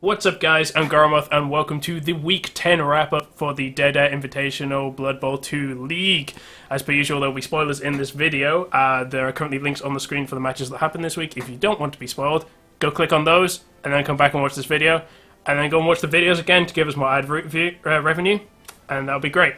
What's up, guys? I'm Goramoth, and welcome to the Week 10 wrap-up for the Dead Air Invitational Blood Bowl 2 League. As per usual, there will be spoilers in this video. There are currently links on the screen for the matches that happened this week. If you don't want to be spoiled, go click on those, and then come back and watch this video, and then go and watch the videos again to give us more ad revenue, and that'll be great.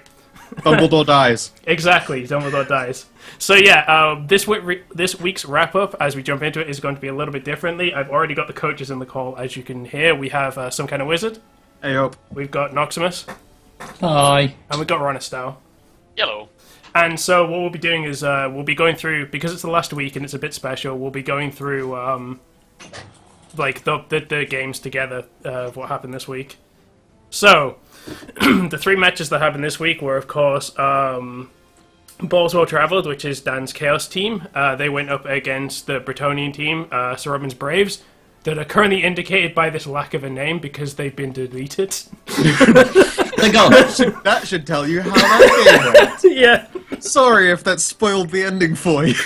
Dumbledore dies. Exactly, Dumbledore dies. So yeah, this week's wrap-up, as we jump into it, is going to be a little bit differently. I've already got the coaches in the call, as you can hear. We have SomekindWizard. Hey up. We've got Noximous. Hi. And we've got RonithStyle. Yellow. And so what we'll be doing is we'll be going through, because it's the last week and it's a bit special, we'll be going through like the games together of what happened this week. So, the three matches that happened this week were, of course, Balls Well Travelled, which is Dan's Chaos team. They went up against the Bretonian team, Sir Robin's Braves, that are currently indicated by this lack of a name because they've been deleted. That should tell you how that game went. Yeah. Sorry if that spoiled the ending for you.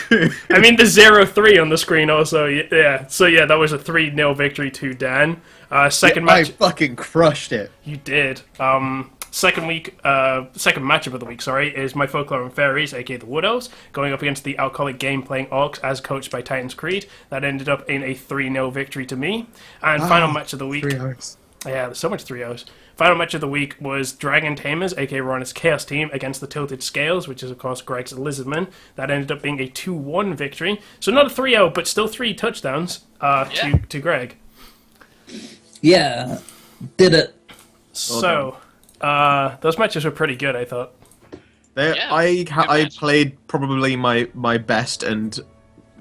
I mean, there's 0-3 on the screen also, yeah. So yeah, that was a 3-0 victory to Dan. Second match... I fucking crushed it. You did. Second matchup of the week, is My Folklore and Fairies, aka the Wood Elves, going up against the Alcoholic Game Playing Orcs, as coached by Titanscreed. That ended up in a 3-0 victory to me. And final match of the week... 3-0s. Yeah, there's so much 3-0s. Final match of the week was Dragon Tamers, aka Ronith's Chaos team, against the Tilted Scales, which is, of course, Greg's Lizardmen. That ended up being a 2-1 victory. So not a 3-0, but still 3 touchdowns to Greg. Yeah, did it. So, those matches were pretty good, I thought. I played probably my best and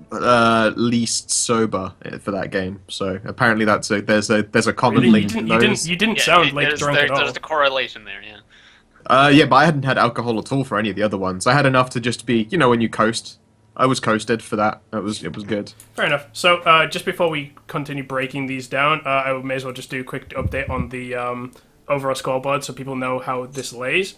least sober for that game. So apparently there's a common Really? link. You didn't sound like drunk at all. There's a correlation there, yeah. Yeah, but I hadn't had alcohol at all for any of the other ones. I had enough to just be, when you coast. I was coasted for that. It was good. Fair enough. So, just before we continue breaking these down, I may as well just do a quick update on the overall scoreboard so people know how this lays.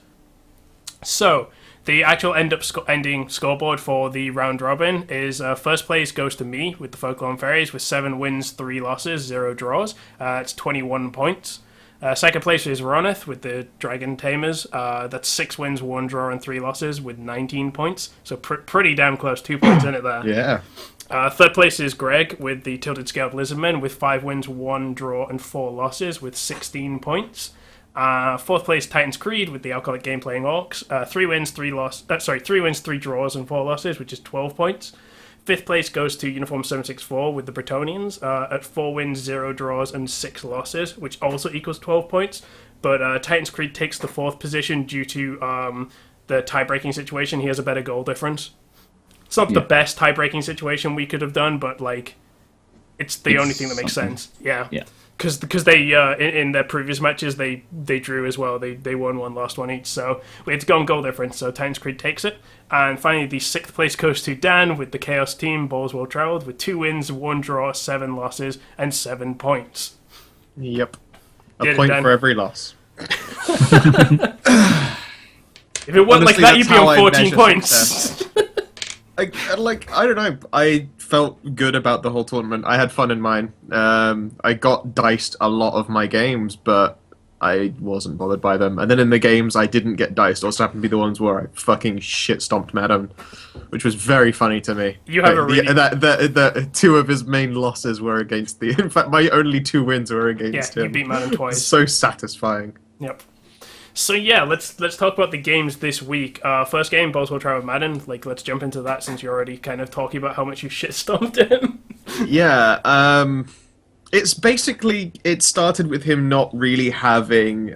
So, the actual ending scoreboard for the round robin is first place goes to me with the Folklore and Fairies with 7 wins, 3 losses, 0 draws. It's 21 points. Second place is Ronith with the Dragon Tamers. That's 6 wins, 1 draw, and 3 losses with 19 points. So pretty damn close. 2 points in it there. Yeah. Third place is Greg with the Tilted Scaled Lizardmen with 5 wins, 1 draw, and 4 losses with 16 points. Fourth place Titanscreed with the Alcoholic Game Playing Orcs. 3 wins, 3 draws, and 4 losses, which is 12 points. Fifth place goes to Uniform764 with the Bretonians at 4 wins, 0 draws, and 6 losses, which also equals 12 points. But Titanscreed takes the 4th position due to the tie-breaking situation. He has a better goal difference. It's not the best tie-breaking situation we could have done, but it's the only thing that makes sense. Yeah. Because they in their previous matches they drew as well. They won 1, lost 1 each. So we had to go on goal difference. So Titanscreed takes it. And finally, the 6th place goes to Dan with the Chaos team, Balls Well Travelled, with 2 wins, 1 draw, 7 losses, and 7 points. Yep. A point for every loss. If it wasn't like that, you'd be on 14 points. I don't know. I felt good about the whole tournament. I had fun in mine. I got diced a lot of my games, but I wasn't bothered by them. And then in the games I didn't get diced, also happened to be the ones where I fucking shit stomped Madam, which was very funny to me. You have the 2 of his main losses were against the. In fact, my only 2 wins were against him. You beat Madam twice. So satisfying. Yep. So yeah, let's talk about the games this week. First game, Balls Well Travelled Madden. Let's jump into that since you're already kind of talking about how much you shit stomped him. Yeah. It's basically, it started with him not really having,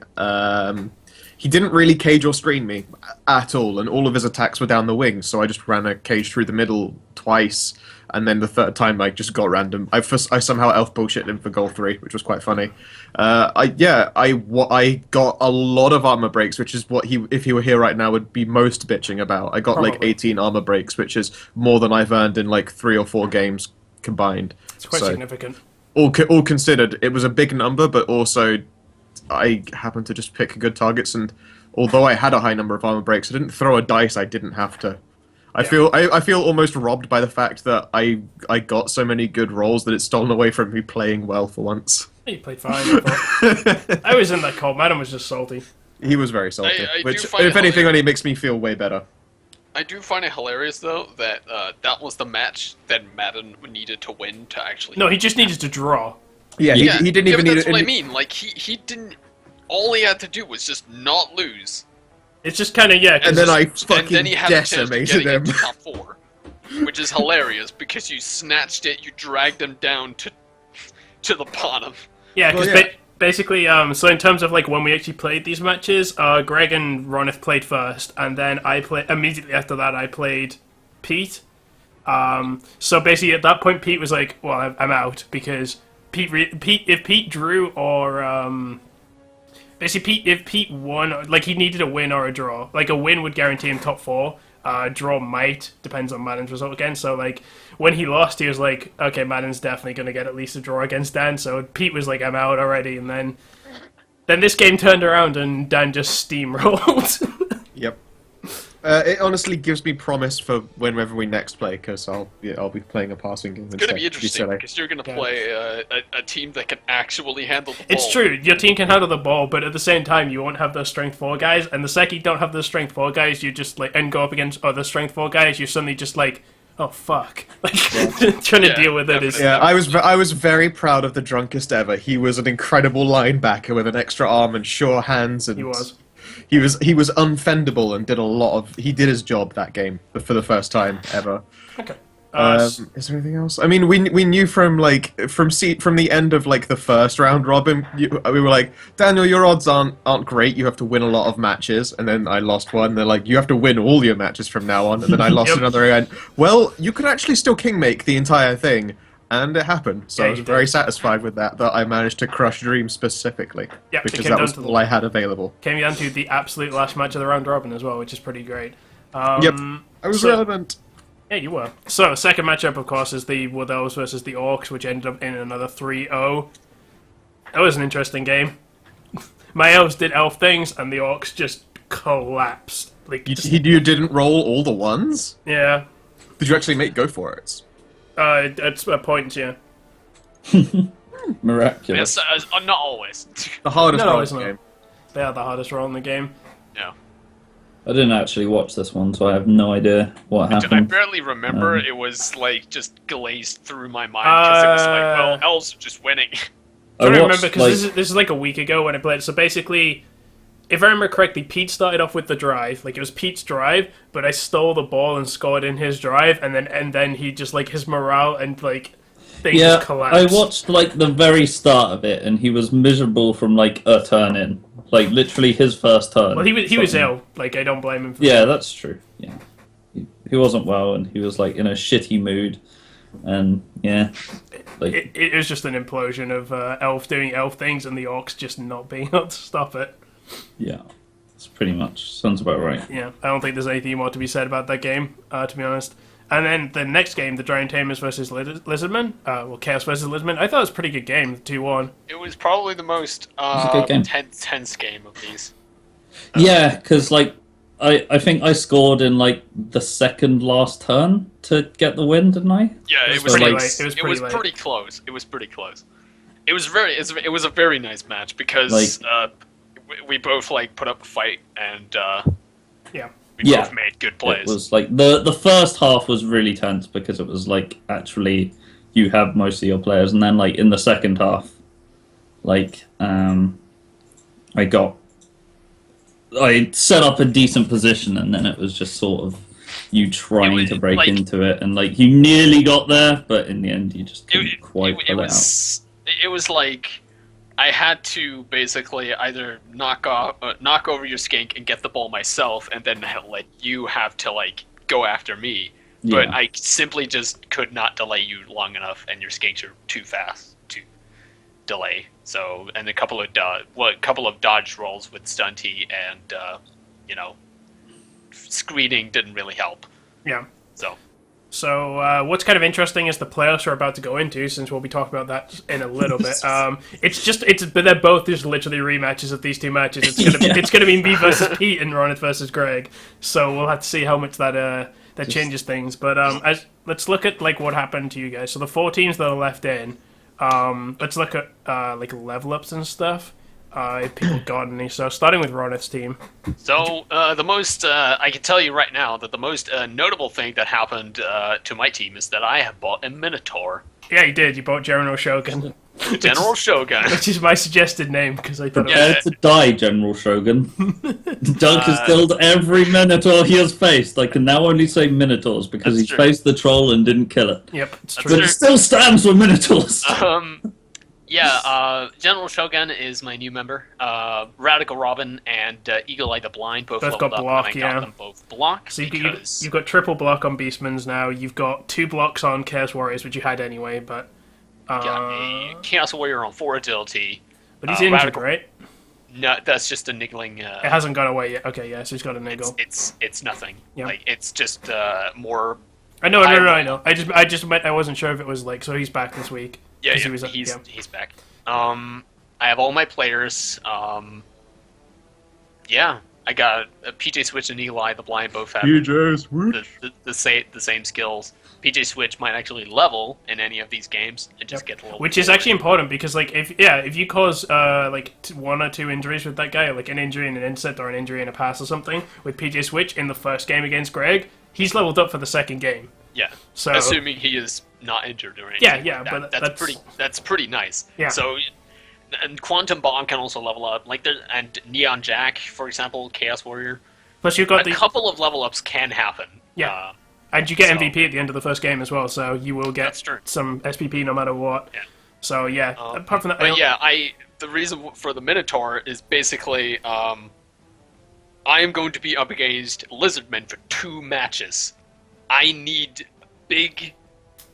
he didn't really cage or screen me at all, and all of his attacks were down the wings, so I just ran a cage through the middle twice, and then the third time I just got random. I somehow elf bullshitted him for goal 3, which was quite funny. I got a lot of armor breaks, which is what if he were here right now, would be most bitching about. I got Probably. 18 armor breaks, which is more than I've earned in 3 or 4 games combined. It's quite significant. All considered, it was a big number, but also I happened to just pick good targets, and although I had a high number of armor breaks, I didn't throw a dice I didn't have to. I feel almost robbed by the fact that I got so many good rolls that it's stolen away from me playing well for once. He played fine. I thought. I was in that cold. Madden was just salty. He was very salty, I do which, find if it anything, hilarious. only makes me feel way better. I do find it hilarious though that that was the match that Madden needed to win to actually. No, he just needed to draw. Yeah, he didn't even but need that's it. what I mean. Like he didn't. All he had to do was just not lose. It's just kind of And then I and fucking then he had a chance of decimated getting him. into top 4, which is hilarious because you snatched it, you dragged him down to the bottom. Yeah, because Well, yeah. basically, so in terms of like when we actually played these matches, Greg and Ronith played first, and then I played immediately after that. I played Pete. So basically, at that point, Pete was like, "Well, I'm out," because if Pete drew or basically if Pete won, like he needed a win or a draw. Like a win would guarantee him top 4. Draw might, depends on Madden's result again. So like when he lost, he was like, okay, Madden's definitely going to get at least a draw against Dan. So Pete was like, I'm out already. And then this game turned around and Dan just steamrolled. Yep. It honestly gives me promise for whenever we next play, because I'll be playing a passing game. It's going to be interesting because you're going to play a team that can actually handle the ball. It's true, your team can handle the ball, but at the same time, you won't have those strength 4 guys. And the second you don't have those strength 4 guys, you just like and go up against other strength 4 guys, you're suddenly just like, oh fuck, like trying to deal with it is. Yeah, I was very proud of the drunkest ever. He was an incredible linebacker with an extra arm and sure hands, and He was. He was unfendable and he did his job that game for the first time ever. Okay. Is there anything else? I mean, we knew from the end of like the first round robin, we were like, Daniel, your odds aren't great. You have to win a lot of matches, and then I lost one. They're like, you have to win all your matches from now on, and then I lost Yep. another again. Well, you could actually still kingmake the entire thing, and it happened. So Yeah, I was you very did. satisfied with that I managed to crush Dream specifically, Yep, it because came that down was to the- all I had available. Came down to the absolute last match of the round robin as well, which is pretty great. Yep, I was so- relevant. Yeah, you were. So, second matchup, of course, is the Wood Elves versus the Orcs, which ended up in another 3-0. That was an interesting game. My elves did elf things, and the Orcs just collapsed. Like, You didn't roll all the ones? yeah. Did you actually go for it? It's a point, yeah. Miraculous. Yes, not always. The hardest No, roll it's in the not. game. They are the hardest roll in the game. Yeah. I didn't actually watch this one, so I have no idea what I happened. barely remember. It was like just glazed through my mind because it was like, well, elves are just winning. I don't watched, remember, because this is like a week ago when I played it. So basically, if I remember correctly, Pete started off with the drive. Like, it was Pete's drive, but I stole the ball and scored in his drive, and then he just, like, his morale and, like, things Yeah, just collapsed. I watched like the very start of it, and he was miserable from like a turn in, like literally his first turn. Well, he was something. ill. Like, I don't blame him for Yeah, that's true. Yeah, he wasn't well, and he was like in a shitty mood, and yeah, like It was just an implosion of elf doing elf things and the orcs just not being able to stop it. yeah, it's pretty much sounds about right. Yeah, I don't think there's anything more to be said about that game, to be honest. And then the next game, the Giant Tamers versus Lizardmen, Chaos versus Lizardmen, I thought it was a pretty good game, 2-1. It was probably the most a good game. tense game of these. Yeah, because like I think I scored in like the second last turn to get the win, didn't I? Yeah, It it was was pretty like- late. It was it pretty was late. pretty close. It was pretty close. It was a very nice match because we both like put up a fight and Yeah. we Yeah. both made good It plays. was like the first half was really tense because it was like actually you have most of your players, and then like in the second half, like I set up a decent position, and then it was just sort of you trying was, to break like- into it, and like you nearly got there, but in the end you just couldn't quite pull it out. It was like I had to basically either knock over your skink and get the ball myself, and then let you have to like go after me. But Yeah. I simply just could not delay you long enough, and your skinks are too fast to delay. So, and a couple of dodge rolls with Stunty and screening didn't really help. Yeah. So what's kind of interesting is the playoffs we're about to go into, since we'll be talking about that in a little bit. But they're both just literally rematches of these two matches. It's gonna be me versus Pete and Ronith versus Greg. So we'll have to see how much that changes things. But let's look at like what happened to you guys. So the 4 teams that are left in, Let's look at like level ups and stuff. If people got any. So starting with Ronith's team. So the most I can tell you right now that the most notable thing that happened to my team is that I have bought a Minotaur. Yeah, you did. You bought General Shogun. General Shogun. Which is my suggested name because I thought Prepare to die, General Shogun. Doug has killed every Minotaur he has faced. I can now only say Minotaurs because he faced the troll and didn't kill it. Yep, it's But true. it still stands for Minotaurs. General Shogun is my new member. Radical Robin and Eagle Eye the Blind both Both leveled got up, block, and I got yeah. them both block So because you've got triple block on Beastmans now. You've got 2 blocks on Chaos Warriors, which you had anyway, but... got a Chaos Warrior on 4 agility. But he's injured, Radical- right? No, that's just a niggling. It hasn't gone away yet. Okay, yeah, so he's got a niggle. It's nothing. Yeah. Like it's just more. I know. I just meant I wasn't sure if it was like, so he's back this week. Yeah, 'Cause yeah, he was, he's back. I have all my players. Yeah, I got PJ Switch and Eli the Blind both have the same skills. PJ Switch might actually level in any of these games and just get a little. Which is actually important because, like, if you cause like 1 or 2 injuries with that guy, like an injury and an insect or an injury and a pass or something with PJ Switch in the first game against Greg, he's leveled up for the second game. Yeah. So assuming he is not injured or anything. Yeah, but that's pretty nice. Yeah. So, and Quantum Bomb can also level up, and Neon Jack, for example, Chaos Warrior. Plus you've got a couple of level ups can happen. Yeah. And you get MVP at the end of the first game as well, so you will get some SPP no matter what. Yeah. So yeah, apart from that, the reason for the Minotaur is basically I am going to be up against Lizardmen for 2 matches. I need big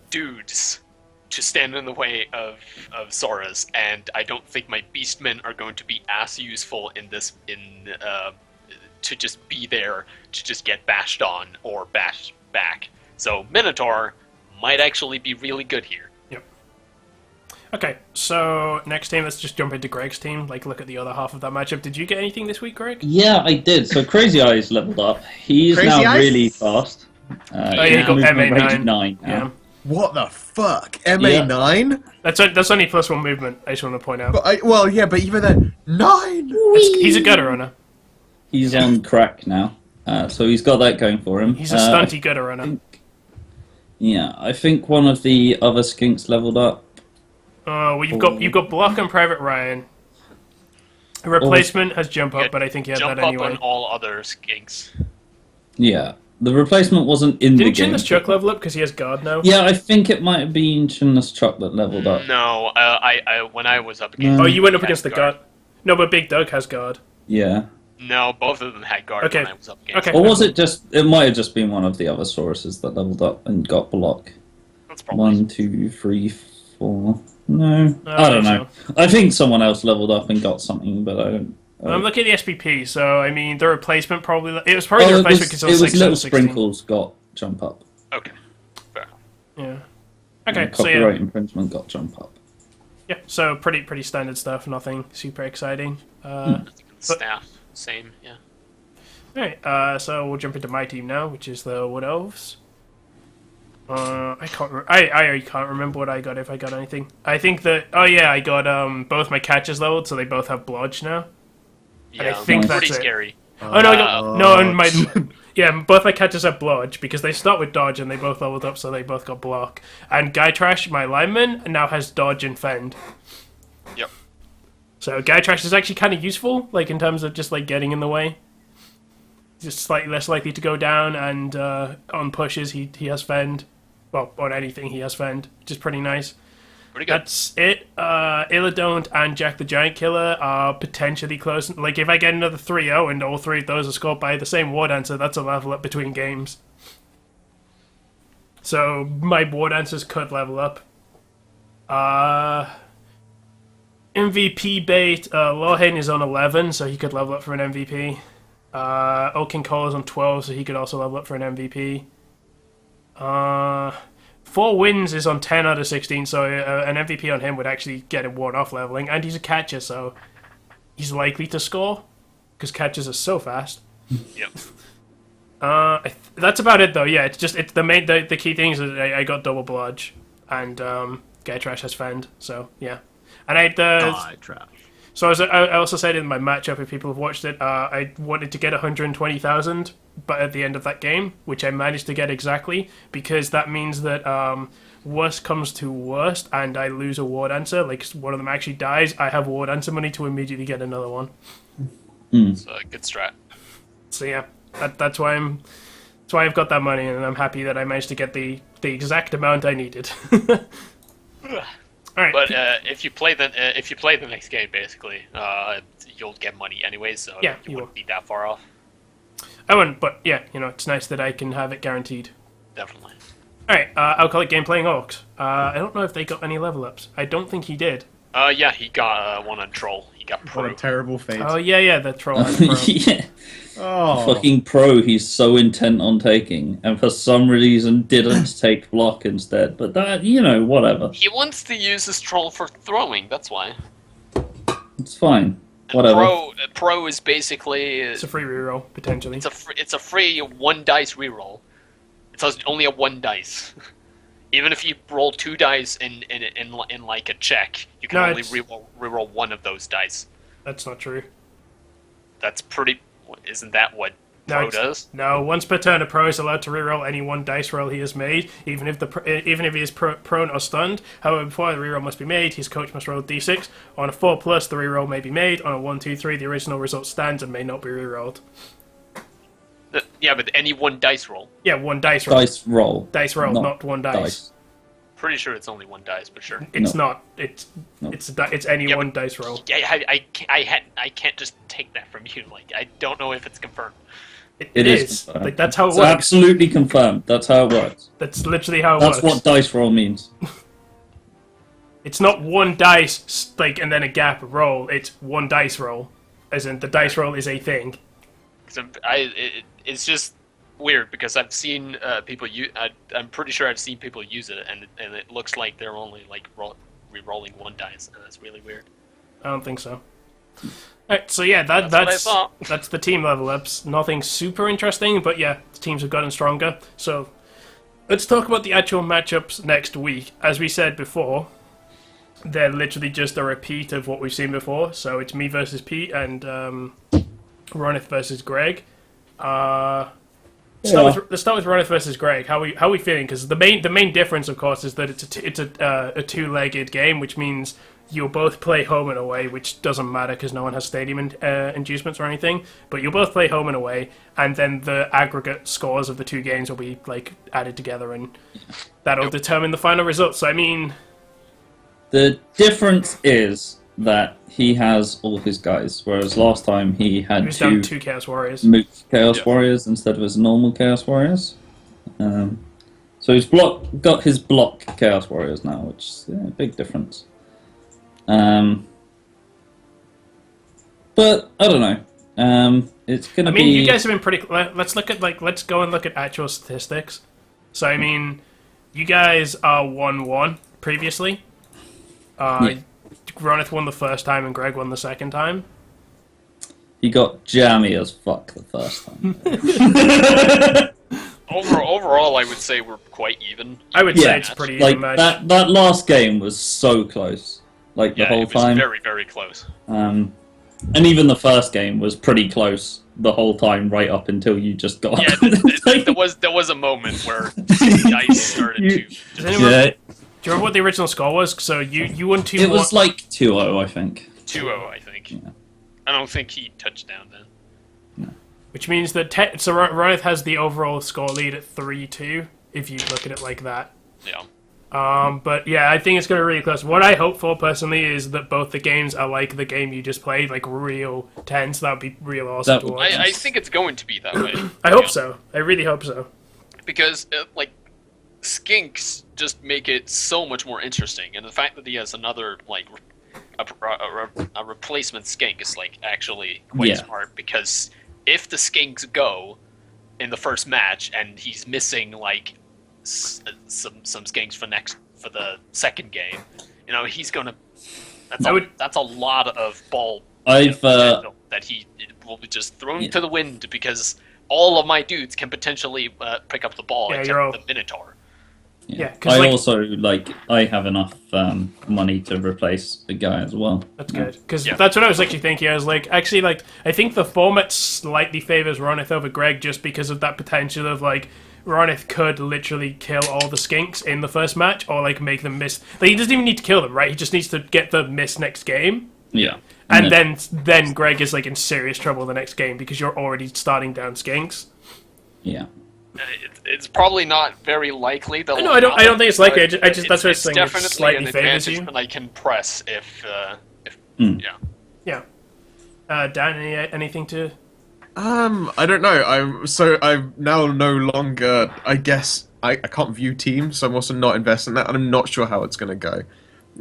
dudes to stand in the way of Zoras, and I don't think my Beastmen are going to be as useful in this to just be there to just get bashed on or bashed back. So Minotaur might actually be really good here. Yep. Okay, so next team, let's just jump into Greg's team. Like, look at the other half of that matchup. Did you get anything this week, Greg? Yeah, I did. So Crazy Eyes leveled up. He's Crazy now Eyes? really fast. You got MA9. 9 now. Yeah. What the fuck? MA9? That's only +1 movement, I just want to point out. But but even then, 9! He's a gutter runner. He's on crack now. So he's got that going for him. He's a stunty gutter runner. I think one of the other skinks leveled up. Well, you've got Block and Private Ryan. A replacement has jump up, but I think he had that anyway. Jump up on all other skinks. Yeah. The replacement wasn't in the game. Didn't Chinless Chuck level up because he has guard now? Yeah, I think it might have been Chinless Chuck that leveled up. No, I when I was up against... Oh, you went up against the guard. No, but Big Doug has guard. Yeah. No, both of them had guard when I was up against. Okay. Or was it just... It might have just been one of the other Sauruses that leveled up and got block. That's probably... 1, 2, 3, 4... No. I don't know. I think someone else leveled up and got something, but I don't... I'm looking at the SPP, so I mean, the replacement probably... It was probably the replacement because it was 6 Little 16. Sprinkles got jump up. Okay. Fair. Yeah. Okay, And so copyright yeah. infringement got jump up. Yeah, so pretty standard stuff, nothing super exciting. Staff, same, yeah. Alright, so we'll jump into my team now, which is the Wood Elves. I can't remember what I got, if I got anything. I think that... Oh yeah, I got both my catches leveled, so they both have Blodge now. Yeah, I think pretty that's it. scary. Oh no, I got... No, and my... Yeah, both my catches have Blodge, because they start with Dodge, and they both leveled up, so they both got Block. And Guy Trash, my lineman, now has Dodge and Fend. Yep. So Guy Trash is actually kind of useful, like, in terms of just, like, getting in the way. He's just slightly less likely to go down, and on pushes, he has Fend. Well, on anything, he has Fend, which is pretty nice. Pretty good. That's it. Illidon't and Jack the Giant Killer are potentially close. Like, if I get another 3-0 and all 3 of those are scored by the same War Dancer, that's a level up between games. So, my War Dancers could level up. MVP bait, Lorhain is on 11, so he could level up for an MVP. Oaken Cole is on 12, so he could also level up for an MVP. 4 Wins is on 10 out of 16, so an MVP on him would actually get a ward off leveling, and he's a catcher, so he's likely to score, because catchers are so fast. Yep. That's about it, though. Yeah, it's the key thing is that I got double Blodge, and Get Trash has Fend, so yeah. And I Trash. So I also said in my matchup, if people have watched it, I wanted to get 120,000, but at the end of that game, which I managed to get exactly, because that means that worst comes to worst, and I lose a ward answer, like one of them actually dies, I have ward answer money to immediately get another one. It's a good strat. So yeah, that's why I've got that money, and I'm happy that I managed to get the exact amount I needed. All right. But if you play the next game, basically, you'll get money anyway, so Yeah, you you wouldn't be that far off. I wouldn't, but yeah, it's nice that I can have it guaranteed. Definitely. All right, Alcoholic Game Playing Orcs. I don't know if they got any level ups. I don't think he did. Yeah, he got one on Troll. He got Pro. What a terrible fate. Oh yeah, the troll. Pro. Yeah. Oh. Fucking Pro he's so intent on taking, and for some reason didn't take block instead. But that, whatever. He wants to use his Troll for throwing, that's why. It's fine. Whatever. Pro is basically... It's a free reroll potentially. It's a free 1 dice reroll. It's only a 1 dice. Even if you roll 2 dice in like a check, you can only reroll 1 of those dice. That's not true. That's pretty... Isn't that what Pro does? No, once per turn, a Pro is allowed to reroll any 1 dice roll he has made, even if he is prone or stunned. However, before the reroll must be made, his coach must roll d6. On a 4+, the reroll may be made. On a 1, 2, 3, the original result stands and may not be rerolled. Yeah, but any 1 dice roll. Yeah, 1 dice roll. Dice roll. Dice roll, not 1 dice. Pretty sure it's only 1 dice, but sure. It's No. not. It's any 1 dice roll. Yeah, I can't just take that from you. Like, I don't know if it's confirmed. It is. confirmed. Like, that's how it It's works. absolutely confirmed. That's how it works. That's literally how it That's works. what dice roll means. It's not 1 dice, like, and then a gap roll. It's 1 dice roll. As in, the dice roll is a thing. It's just weird because I've seen people use. I'm pretty sure I've seen people use it, and it looks like they're only like re-rolling 1 dice, and that's really weird. I don't think so. Alright, so yeah, That's what I thought. that's the team level ups. Nothing super interesting, but yeah, the teams have gotten stronger. So let's talk about the actual matchups next week. As we said before, they're literally just a repeat of what we've seen before. So it's me versus Pete and Ronith versus Greg. Let's start with Ronith versus Greg. How we feeling? Because the main difference, of course, is that it's a 2-legged game, which means you'll both play home and away, which doesn't matter because no one has stadium inducements or anything. But you'll both play home and away, and then the aggregate scores of the 2 games will be like added together, and that'll determine the final result. So I mean, The difference is that he has all his guys, whereas last time he had he was down 2 Chaos Warriors. Moot Chaos Warriors instead of his normal Chaos Warriors. So he's got his block Chaos Warriors now, which is a big difference. But I don't know. It's gonna be. You guys have been pretty. Let's go and look at actual statistics. So I mean, you guys are 1-1 previously. Ronith won the first time and Greg won the second time. He got jammy as fuck the first time. Overall, I would say we're quite even. I would say it's pretty like even match. that last game was so close, like the whole it was time. very, very close. And even the first game was pretty close the whole time, right up until you just got. Yeah, there was a moment where the ice started to. Does anyone, do you remember what the original score was? So you won 2-1. It was like 2-0, I think. 2-0, I think. Yeah. I don't think he touched down then. Which means that Ronith has the overall score lead at 3-2, if you look at it like that. Yeah. But yeah, I think it's going to be really close. What I hope for personally is that both the games are like the game you just played, like real tense. That would be real awesome to watch. I think it's going to be that way. I hope so. I really hope so. Because skinks just make it so much more interesting, and the fact that he has another a replacement skink is actually quite smart, because if the skinks go in the first match and he's missing some skinks for the second game, he's gonna that's a lot of ball that he will be just thrown to the wind, because all of my dudes can potentially pick up the ball except the Minotaur. Yeah, 'cause, I like- also I have enough money to replace a guy as well. That's good, because Yeah. that's what I was actually thinking. I was like, actually, like, I think the format slightly favors Ronith over Greg just because of that potential of, like, Ronith could literally kill all the skinks in the first match, or, like, make them miss. Like, he doesn't even need to kill them, right? He just needs to get the miss next game. Yeah. And then Greg is, like, in serious trouble the next game because you're already starting down skinks. Yeah. It's probably not very likely. No, I don't think it's likely. I just that's what I was saying. It Definitely slightly an favors advantage you. that I can press if Mm. yeah. Yeah. Dan, anything to... I don't know. I'm now no longer. I guess I can't view teams, so I'm also not invested in that, and I'm not sure how it's gonna go.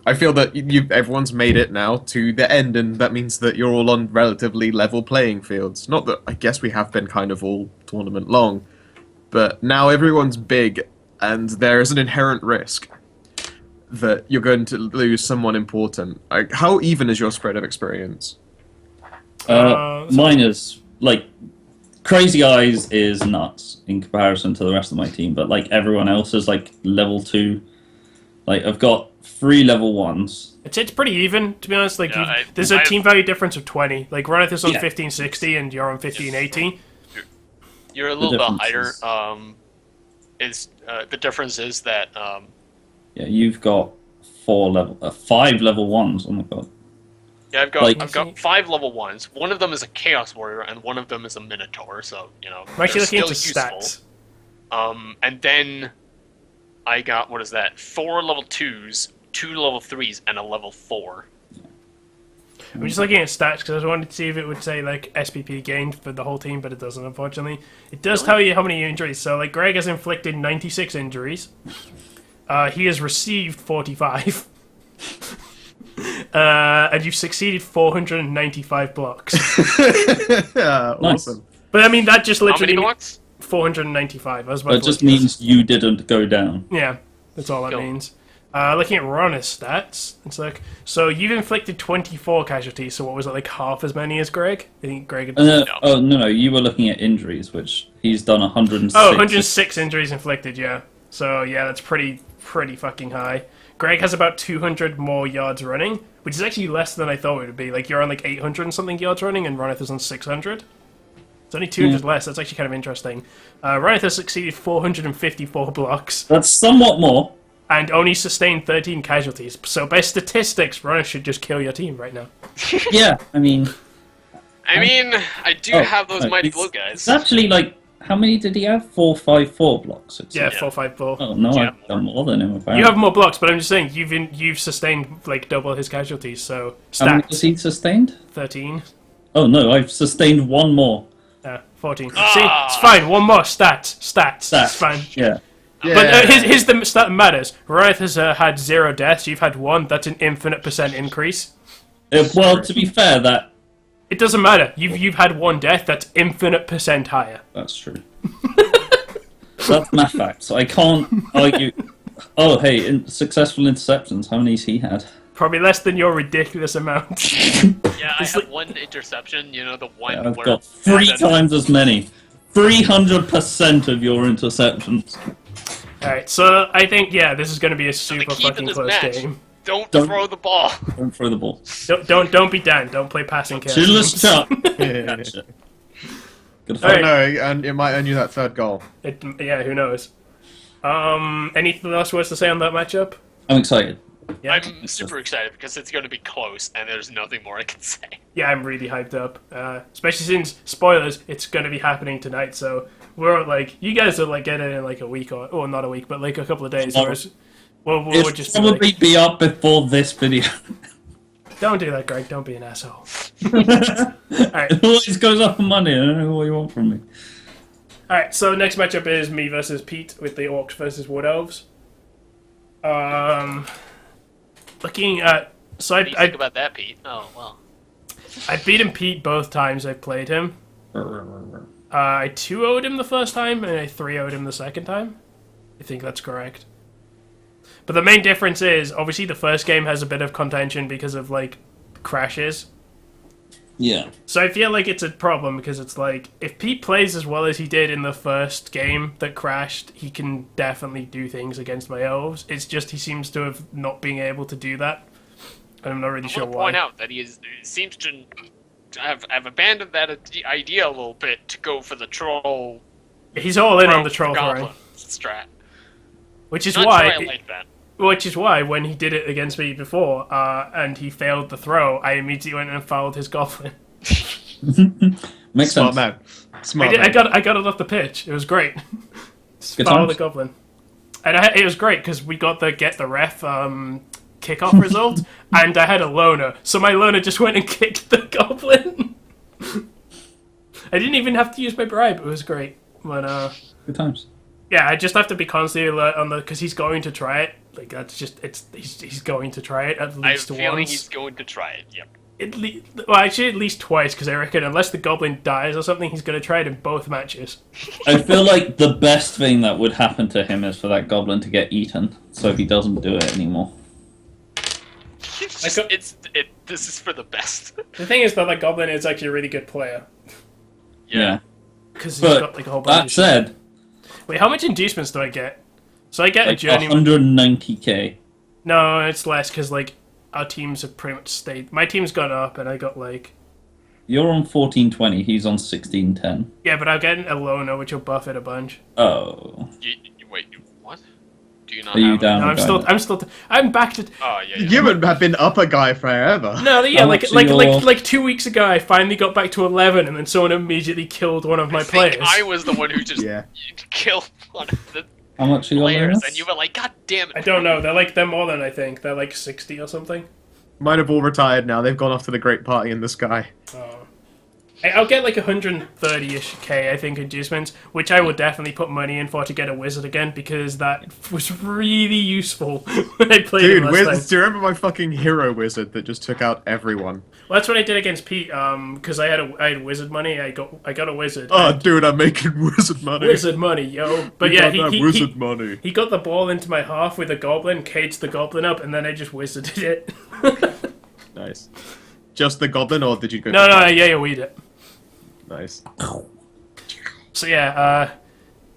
I feel that everyone's made it now to the end, and that means that you're all on relatively level playing fields. Not that I guess we have been kind of all tournament long, but now everyone's big, and there is an inherent risk that you're going to lose someone important. Like, how even is your spread of experience? Mine is Crazy Eyes is nuts in comparison to the rest of my team, but everyone else is level 2. I've got 3 level 1s. It's pretty even, to be honest. Like, Yeah, there's a team value difference of 20. Like, Ronith is on Yeah. 1560 and you're on 1580. You're a little bit difference higher. The difference is that Yeah, you've got 5 level 1s. Oh my god. yeah, I've Like- got 5 level 1s. One of them is a Chaos Warrior, and one of them is a Minotaur. So I'm actually they're looking still into useful. stats. And then I got, what is that? 4 level 2s, 2 level 3s, and a level 4. I'm just looking at stats because I wanted to see if it would say, like, SPP gained for the whole team, but it doesn't, unfortunately. It does tell you how many injuries. So, like, Greg has inflicted 96 injuries. He has received 45. And you've succeeded 495 blocks. Awesome. But, I mean, that just How literally... many blocks? 495. I was about It to just look at means you didn't go down. Yeah, that's all that Cool. means. Looking at Ronith's stats, it's like, so you've inflicted 24 casualties, so what was it, like half as many as Greg? I think Greg had... Oh, no, you were looking at injuries, which he's done 106. Oh, 106 injuries inflicted, yeah. So, yeah, that's pretty fucking high. Greg has about 200 more yards running, which is actually less than I thought it would be. Like, you're on like 800 and something yards running, and Ronith is on 600. It's only 200 less. That's actually kind of interesting. Ronith has succeeded 454 blocks. That's somewhat more. And only sustained 13 casualties. So by statistics, Ronith should just kill your team right now. Yeah, I mean... I do have those Mighty Blow guys. It's actually, how many did he have? 454 blocks. It Yeah, says. 454. Oh, no, Yeah. I've done more than him, apparently. You have more blocks, but I'm just saying you've sustained like double his casualties. So How many has stats he sustained? 13, Oh, no, I've sustained 1 more. 14. See, it's fine. One more stats. It's fine. Yeah. But here's the stat that matters. Ronith has had 0 deaths. You've had 1. That's an infinite % increase. Well, to be fair, It doesn't matter. You've had 1 death. That's infinite % higher. that's true. That's math facts. I can't argue. Oh, hey, successful interceptions. How many's he had? Probably less than your ridiculous amount. Yeah, I have 1 interception. The one I've where got 3 times as many. 300% of your interceptions. Alright, so I think, yeah, this is going to be a the super key to fucking this close match. game. Don't Don't- throw the ball. Don't throw the ball. Don't be Dan. Don't play passing cards. Shoeless chuck. Yeah. Gotcha. Good All fight. right. No, and it might earn you that 3rd goal. Yeah, who knows? Anything else worth to say on that matchup? I'm excited. Yeah, I'm super excited because it's going to be close, and there's nothing more I can say. yeah, I'm really hyped up. Especially since spoilers, it's going to be happening tonight. So we're like, you guys are like getting it in like a week or not a week, but like a couple of days. Whereas we'll It'll just be like, probably be up before this video. don't do that, Greg. Don't be an asshole. It always goes up on Monday. I don't know what you want from me. All right, so next matchup is me versus Pete with the Orcs versus Wood Elves. Looking at so What do you think about that, Pete? Oh, well. I beaten Pete both times I played him. I 2-0'd him the first time and I 3-0'd him the second time. I think that's correct. But the main difference is obviously the first game has a bit of contention because of like crashes. Yeah. So I feel like it's a problem because it's like, if Pete plays as well as he did in the first game that crashed, he can definitely do things against my elves. It's just he seems to have not been able to do that. And I'm not really sure I want to why. point out that he seems to have abandoned that idea a little bit to go for the troll. He's all in on the troll goblin throwing. strat. Which is Not why... sure I like that. Which is why, when he did it against me before, and he failed the throw, I immediately went and fouled his goblin. Makes Smart sense. man. Smart I man. got it off the pitch. It was great. Good Foul times. the goblin. And it was great, because we got the get the ref kickoff result, and I had a loner. So my loner just went and kicked the goblin. I didn't even have to use my bribe. It was great. But, Good times. yeah, I just have to be constantly alert on the... Because he's going to try it. Like, that's just... He's going to try it at I have least a feeling once. he's going to try it. Yep. Well, actually, at least twice, because I reckon unless the goblin dies or something, he's going to try it in both matches. I feel like the best thing that would happen to him is for that goblin to get eaten, so he doesn't do it anymore. It's just, this is for the best. The thing is, though, that goblin is actually a really good player. Yeah. Because he's But got, like, a whole bunch that of said, shit. Wait, how much inducements do I get? So I get like a journeyman... 190k. No, it's less, because, like, our teams have pretty much stayed... My team's gone up, and I got, like... You're on 1420, he's on 1610. Yeah, but I'll get a loner, which will buff it a bunch. Oh. Wait, what? Do you not Are you have... down? No, I'm back to... Oh, yeah, yeah. You have been up a guy forever. No, yeah, How like much like, are like your- like 2 weeks ago, I finally got back to 11, and then someone immediately killed one of my I think players. I was the one who just Yeah. killed one of the How much are your players, limits? and you were like, God damn it. I don't know. They're more than I think. They're like 60 or something. Mine have all retired now. They've gone off to the great party in the sky. Oh. I'll get like 130-ish K, I think, inducements, which I will definitely put money in for to get a wizard again, because that was really useful when I played Dude, him last time. do you remember my fucking hero wizard that just took out everyone? Well, that's what I did against Pete, because I had wizard money. I got a wizard. Oh, dude, I'm making wizard money. Wizard money, yo. But You yeah, got that wizard money. he got the ball into my half with a goblin, caged the goblin up, and then I just wizarded it. Nice. Just the goblin, or did you go? No, yeah, we did. Nice. So yeah,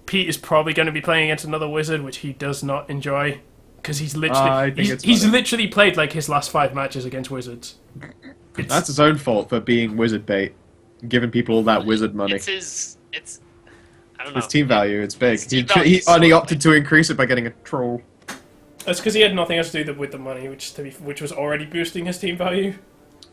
Pete is probably going to be playing against another wizard, which he does not enjoy, because he's I literally think it's he's funny. literally played like his last 5 matches against wizards. That's his own fault for being wizard bait, giving people all that wizard money. It's I don't know. His team value, it's big. His team He value is only so opted to increase it by getting a troll. That's because he had nothing else to do with the money, which was already boosting his team value.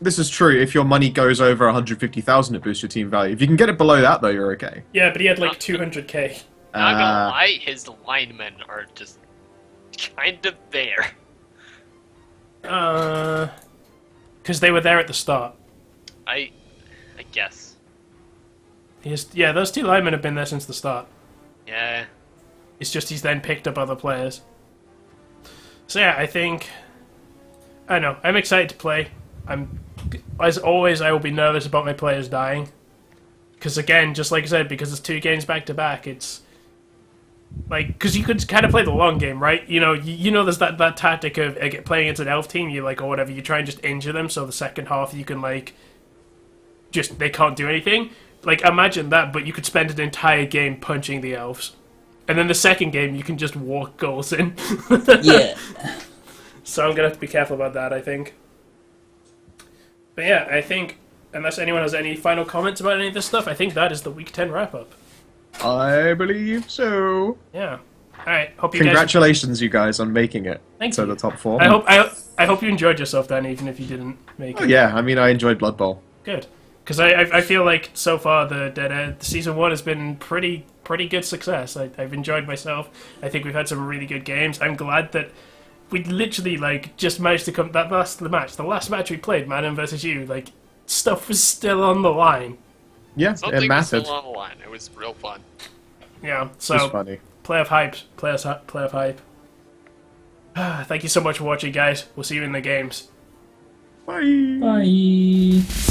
This is true. If your money goes over 150,000, it boosts your team value. If you can get it below that, though, you're okay. Yeah, but he had like 200K. Not gonna lie, his linemen are just kind of there. Because they were there at the start. I guess. Yeah, those 2 linemen have been there since the start. Yeah. It's just he's then picked up other players. So yeah, I think... I don't know. I'm excited to play. As always, I will be nervous about my players dying. Because again, just like I said, because it's 2 games back-to-back, it's... Like, because you could kind of play the long game, right? You know, there's that tactic of playing against an elf team, you like, or whatever, you try and just injure them, so the second half you can, like... Just, they can't do anything. Like, imagine that, but you could spend an entire game punching the elves. And then the second game, you can just walk goals in. Yeah. So I'm going to have to be careful about that, I think. But yeah, I think, unless anyone has any final comments about any of this stuff, I think that is the Week 10 wrap-up. I believe so. Yeah. Alright, hope you guys... Congratulations, you guys, on making it Thank to you. the top 4. I hope you enjoyed yourself then, even if you didn't make Oh, it. yeah, I mean, I enjoyed Blood Bowl. Good. Because I feel like, so far, the Dead Air Season 1 has been pretty good success. I've enjoyed myself. I think we've had some really good games. I'm glad that we literally, like, just managed to come... The last match we played, Madden versus you, like, stuff was still on the line. Yeah, Something it was mattered. still on the line. It was real fun. Yeah, It was so, funny. playoff hype. Playoff hype. Thank you so much for watching, guys. We'll see you in the games. Bye. Bye.